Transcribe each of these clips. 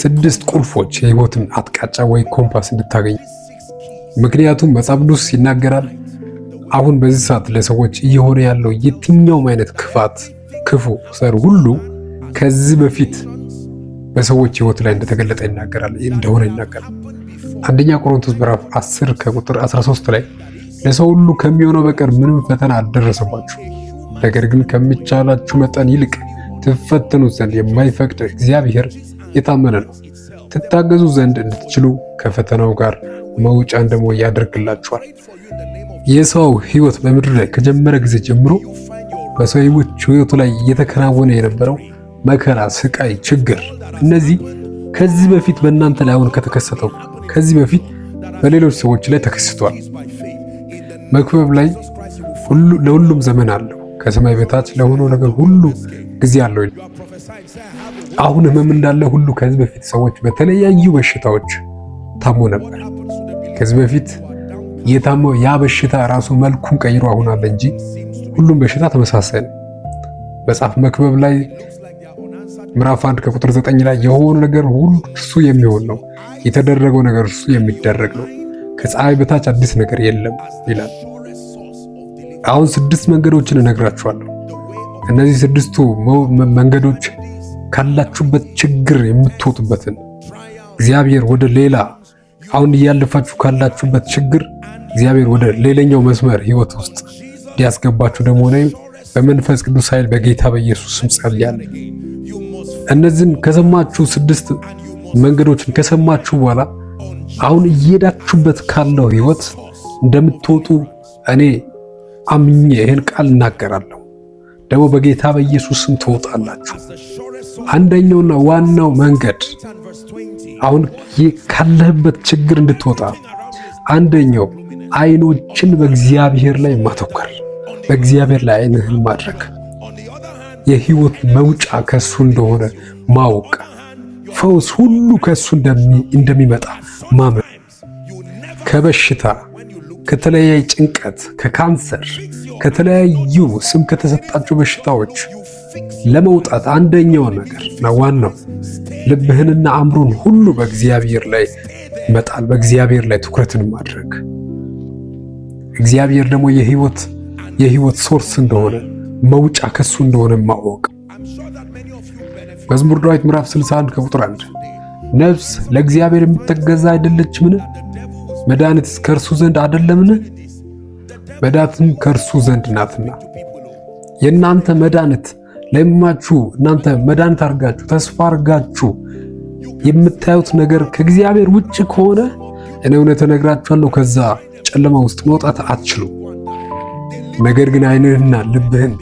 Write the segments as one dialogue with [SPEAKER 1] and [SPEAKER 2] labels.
[SPEAKER 1] ስድስት ቁልፎች የህይወትን አቅጣጫ ወይ ኮምፓስ እንድታገኝ። ምክንያቱም መጽሐፍ ቅዱስ ይናገራል አሁን በዚህ ሰዓት ለሰዎች እየሆነ ያለው የትኛውም አይነት ክፉ ሰር ሁሉ ከዚህ በፊት በሰዎች ህይወት ላይ እንደተገለጠ ይናገራል። አንደኛ ቆሮንቶስ ምዕራፍ 10 ከቁጥር 13 ላይ ለሰው ሁሉ ከሚሆነው በቀር ምንም ፈተና አልደረሰባችሁ፣ ነገር ግን ከሚቻላችሁ መጠን ይልቅ ትፈተኑት ዘንድ የማይፈቅድ እግዚአብሔር የታመነ ነው። ትታገዙ ዘንድ እንድትችሉ ከፈተናው ጋር መውጫን ደግሞ ያደርግላችኋል። የሰው ህይወት በምድር ላይ ከጀመረ ጊዜ ጀምሮ በሰው ህይወቱ ላይ እየተከናወነ የነበረው መከራ፣ ስቃይ፣ ችግር እነዚህ ከዚህ በፊት በእናንተ ላይ አሁን ከተከሰተው ከዚህ በፊት በሌሎች ሰዎች ላይ ተከስቷል። መክብብ ላይ ለሁሉም ዘመን አለው፣ ከሰማይ በታች ለሆነው ነገር ሁሉ ጊዜ አለው። አሁን ህመም እንዳለ ሁሉ ከዚህ በፊት ሰዎች በተለያዩ በሽታዎች ታሞ ነበር። ከዚህ በፊት የታመው ያ በሽታ ራሱ መልኩን ቀይሮ አሁን አለ እንጂ ሁሉም በሽታ ተመሳሳይ ነው። መጽሐፍ መክብብ ላይ ምዕራፍ 1 ከቁጥር 9 ላይ የሆነ ነገር ሁሉ እርሱ የሚሆን ነው፣ የተደረገው ነገር እርሱ የሚደረግ ነው፣ ከፀሐይ በታች አዲስ ነገር የለም ይላል። አሁን 6 መንገዶችን እነግራችኋለሁ። እነዚህ 6ቱ መንገዶች ካላችሁበት ችግር የምትወጡበትን እግዚአብሔር ወደ ሌላ አሁን እያለፋችሁ ካላችሁበት ችግር እግዚአብሔር ወደ ሌላኛው መስመር ህይወት ውስጥ እንዲያስገባችሁ ደግሞ ነው በመንፈስ ቅዱስ ኃይል በጌታ በኢየሱስ ስም ጸልያለሁ። እነዚህን ከሰማችሁ 6 መንገዶችን ከሰማችሁ በኋላ አሁን እየሄዳችሁበት ካለው ህይወት እንደምትወጡ እኔ አምኜ ይህን ቃል እናገራለሁ። ደግሞ በጌታ በኢየሱስ ስም ትወጣላችሁ። አንደኛውና ዋናው መንገድ አሁን ካለህበት ችግር እንድትወጣ አንደኛው አይኖችን በእግዚአብሔር ላይ ማተኮር፣ በእግዚአብሔር ላይ አይንህን ማድረግ፣ የህይወት መውጫ ከሱ እንደሆነ ማወቅ፣ ፈውስ ሁሉ ከሱ እንደሚመጣ ማመን፣ ከበሽታ ከተለያየ ጭንቀት፣ ከካንሰር፣ ከተለያዩ ስም ከተሰጣቸው በሽታዎች ለመውጣት አንደኛው ነገር እና ዋናው ልብህንና አእምሮን ሁሉ በእግዚአብሔር ላይ መጣል፣ በእግዚአብሔር ላይ ትኩረትን ማድረግ፣ እግዚአብሔር ደግሞ የህይወት ሶርስ እንደሆነ መውጫ ከሱ እንደሆነ ማወቅ። መዝሙር ዳዊት ምዕራፍ 61 ከቁጥር 1 ነፍስ ለእግዚአብሔር የምትገዛ አይደለችምን? መድኃኒትስ ከእርሱ ዘንድ አይደለምን? መድኃኒትም ከእርሱ ዘንድ ናትና። የእናንተ መድኃኒት ለማችሁ እናንተ መድኃኒት አድርጋችሁ ተስፋ አድርጋችሁ የምታዩት ነገር ከእግዚአብሔር ውጭ ከሆነ እኔ እውነት እነግራችኋለሁ ከዛ ጨለማ ውስጥ መውጣት አትችሉም። ነገር ግን አይንህና ልብህን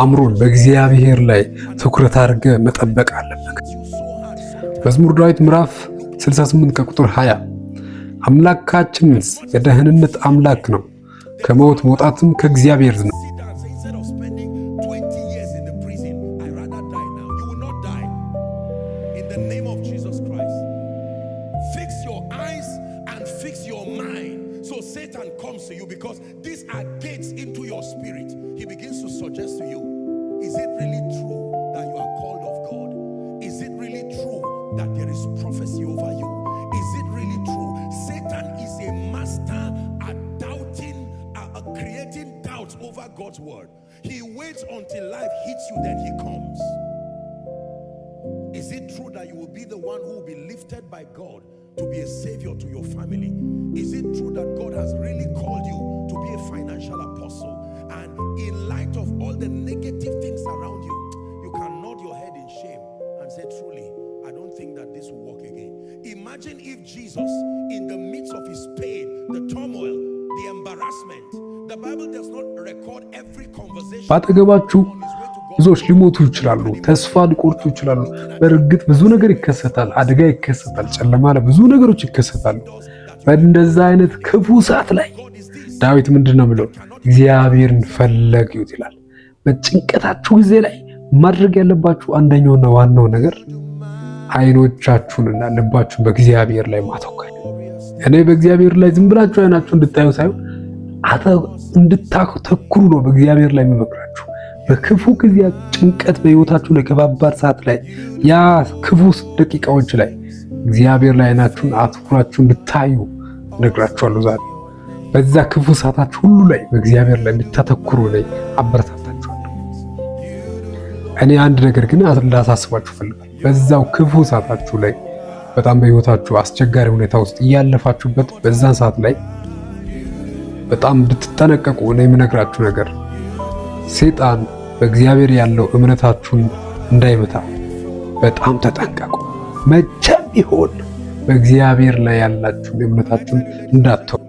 [SPEAKER 1] አእምሮን በእግዚአብሔር ላይ ትኩረት አድርገህ መጠበቅ አለብህ። መዝሙር ዳዊት ምዕራፍ 68 ከቁጥር 20 አምላካችንስ የደህንነት አምላክ ነው፣ ከሞት መውጣትም ከእግዚአብሔር ነው።
[SPEAKER 2] Satan comes to you because these are gates into your spirit. He begins to suggest to you, is it really true that you are called of God? Is it really true that there is prophecy over you? Is it really true? Satan is a master at doubting, creating doubts over God's word. He waits until life hits you, then he comes. Is it true that you will be the one who will be lifted by God to be a savior to your family? Is it true that God has really called you to be a financial apostle? And in light of all the negative things around you, you can nod your head in shame and say, truly, I don't think that this will work again. Imagine if Jesus, in the midst of his pain, the turmoil, the embarrassment, the Bible does not record every conversation.
[SPEAKER 1] ብዙዎች ሊሞቱ ይችላሉ፣ ተስፋ ሊቆርጡ ይችላሉ። በእርግጥ ብዙ ነገር ይከሰታል፣ አደጋ ይከሰታል፣ ጨለማ ላይ ብዙ ነገሮች ይከሰታሉ። በእንደዛ አይነት ክፉ ሰዓት ላይ ዳዊት ምንድነው የሚለው? እግዚአብሔርን ፈለጉት ይላል። በጭንቀታችሁ ጊዜ ላይ ማድረግ ያለባችሁ አንደኛውና ዋናው ነገር አይኖቻችሁንና ልባችሁን በእግዚአብሔር ላይ ማተኮር። እኔ በእግዚአብሔር ላይ ዝም ብላችሁ አይናችሁ እንድታዩ ሳይሆን እንድታተኩሩ ነው በእግዚአብሔር ላይ የምመክራችሁ። በክፉ ጊዜያት ጭንቀት በህይወታችሁ ላይ ከባባድ ሰዓት ላይ ያ ክፉ ደቂቃዎች ላይ እግዚአብሔር ላይ አይናችሁን አትኩራችሁ እንድታዩ ነግራችኋለሁ። ዛሬ በዛ ክፉ ሰዓታችሁ ሁሉ ላይ በእግዚአብሔር ላይ እንድታተኩሩ ላይ አበረታታችኋለሁ። እኔ አንድ ነገር ግን ላሳስባችሁ ፈልጋለሁ። በዛው ክፉ ሰዓታችሁ ላይ በጣም በህይወታችሁ አስቸጋሪ ሁኔታ ውስጥ እያለፋችሁበት በዛን ሰዓት ላይ በጣም እንድትጠነቀቁ ነው የምነግራችሁ ነገር። ሰይጣን በእግዚአብሔር ያለው እምነታችሁን እንዳይመታ በጣም ተጠንቀቁ። መቼም ቢሆን በእግዚአብሔር ላይ ያላችሁን እምነታችሁን እንዳትተው።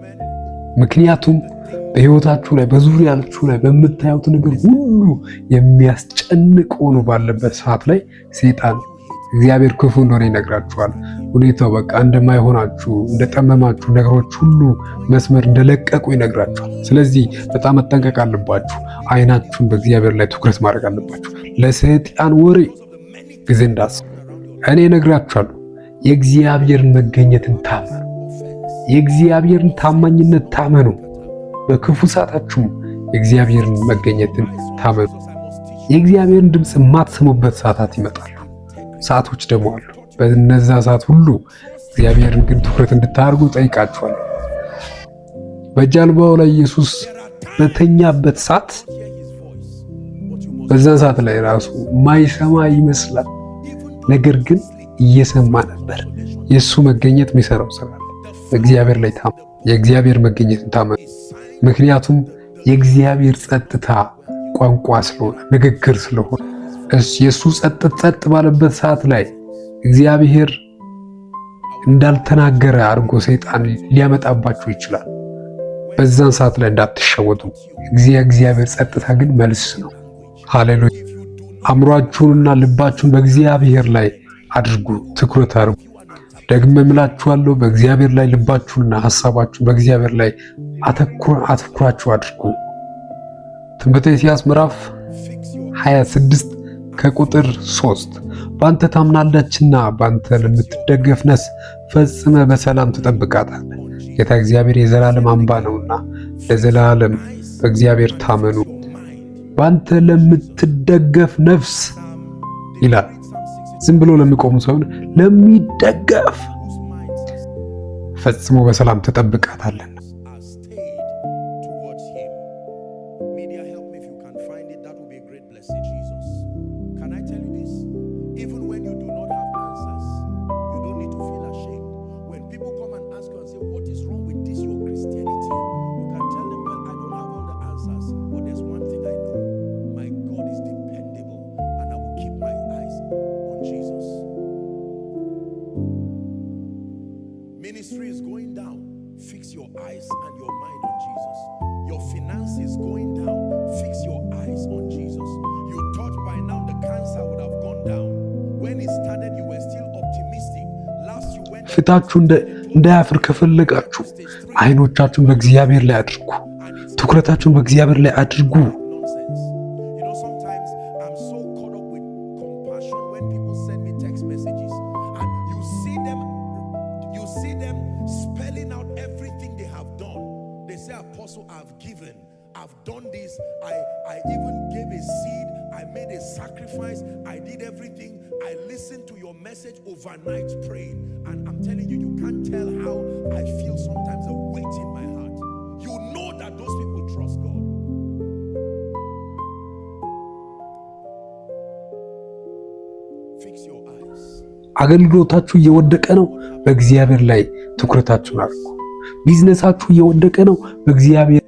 [SPEAKER 1] ምክንያቱም በህይወታችሁ ላይ በዙሪያችሁ ላይ በምታዩት ነገር ሁሉ የሚያስጨንቅ ሆኖ ባለበት ሰዓት ላይ ሰይጣን እግዚአብሔር ክፉ እንደሆነ ይነግራችኋል። ሁኔታው በቃ እንደማይሆናችሁ እንደጠመማችሁ፣ ነገሮች ሁሉ መስመር እንደለቀቁ ይነግራችኋል። ስለዚህ በጣም መጠንቀቅ አለባችሁ። አይናችሁን በእግዚአብሔር ላይ ትኩረት ማድረግ አለባችሁ። ለሰይጣን ወሬ ጊዜ እንዳትሰጡ። እኔ እነግራችኋለሁ፣ የእግዚአብሔርን መገኘትን ታመኑ። የእግዚአብሔርን ታማኝነት ታመኑ። በክፉ ሰዓታችሁም የእግዚአብሔርን መገኘትን ታመኑ። የእግዚአብሔርን ድምፅ የማትሰሙበት ሰዓታት ይመጣሉ። ሰዓቶች ደግሞ አሉ። በእነዛ ሰዓት ሁሉ እግዚአብሔርን ግን ትኩረት እንድታደርጉ ጠይቃችኋለሁ። በጀልባው ላይ ኢየሱስ በተኛበት ሰዓት በዛ ሰዓት ላይ ራሱ ማይሰማ ይመስላል፣ ነገር ግን እየሰማ ነበር። የእሱ መገኘት የሚሰራው ስራ እግዚአብሔር ላይ ታመኑ። የእግዚአብሔር መገኘትን ታመኑ። ምክንያቱም የእግዚአብሔር ጸጥታ ቋንቋ ስለሆነ ንግግር ስለሆነ የእሱ ጸጥ ባለበት ሰዓት ላይ እግዚአብሔር እንዳልተናገረ አድርጎ ሰይጣን ሊያመጣባችሁ ይችላል። በዛን ሰዓት ላይ እንዳትሸወዱ። እግዚአብሔር ጸጥታ ግን መልስ ነው። ሃሌሉያ። አእምሯችሁንና ልባችሁን በእግዚአብሔር ላይ አድርጉ፣ ትኩረት አድርጉ። ደግሜ እምላችኋለሁ፣ በእግዚአብሔር ላይ ልባችሁንና ሐሳባችሁን በእግዚአብሔር ላይ አተኩራችሁ አድርጉ። ትንቢተ ኢሳይያስ ምዕራፍ 26 ከቁጥር 3 በአንተ ታምናለችና በአንተ ለምትደገፍ ነፍስ ፈጽመ በሰላም ትጠብቃታለህ። ጌታ እግዚአብሔር የዘላለም አምባ ነውና ለዘላለም በእግዚአብሔር ታመኑ። በአንተ ለምትደገፍ ነፍስ ይላል። ዝም ብሎ ለሚቆሙ ሳይሆን ለሚደገፍ ፈጽሞ በሰላም ትጠብቃታለህ።
[SPEAKER 2] Ministry is going down. Fix your eyes and your mind on Jesus. Your finances going down. Fix your eyes on Jesus. You thought by now the cancer would have gone down. When it started, you were still optimistic. Last you went.
[SPEAKER 1] ፊታችሁ እንዳያፍር ከፈለጋችሁ አይኖቻችሁን በእግዚአብሔር ላይ አድርጉ። ትኩረታችሁን በእግዚአብሔር ላይ አድርጉ።
[SPEAKER 2] I've done this. I even gave a seed. I made a sacrifice. I did everything. I listened to your message overnight praying. And I'm telling you, you can't tell how I feel sometimes a weight in my heart. You know that those people trust God. Fix your eyes.
[SPEAKER 1] አገልግሎታችሁ እየወደቀ ነው፣ በእግዚአብሔር ላይ ትኩረታችሁን አድርጉ። ቢዝነሳችሁ እየወደቀ ነው፣ በእግዚአብሔር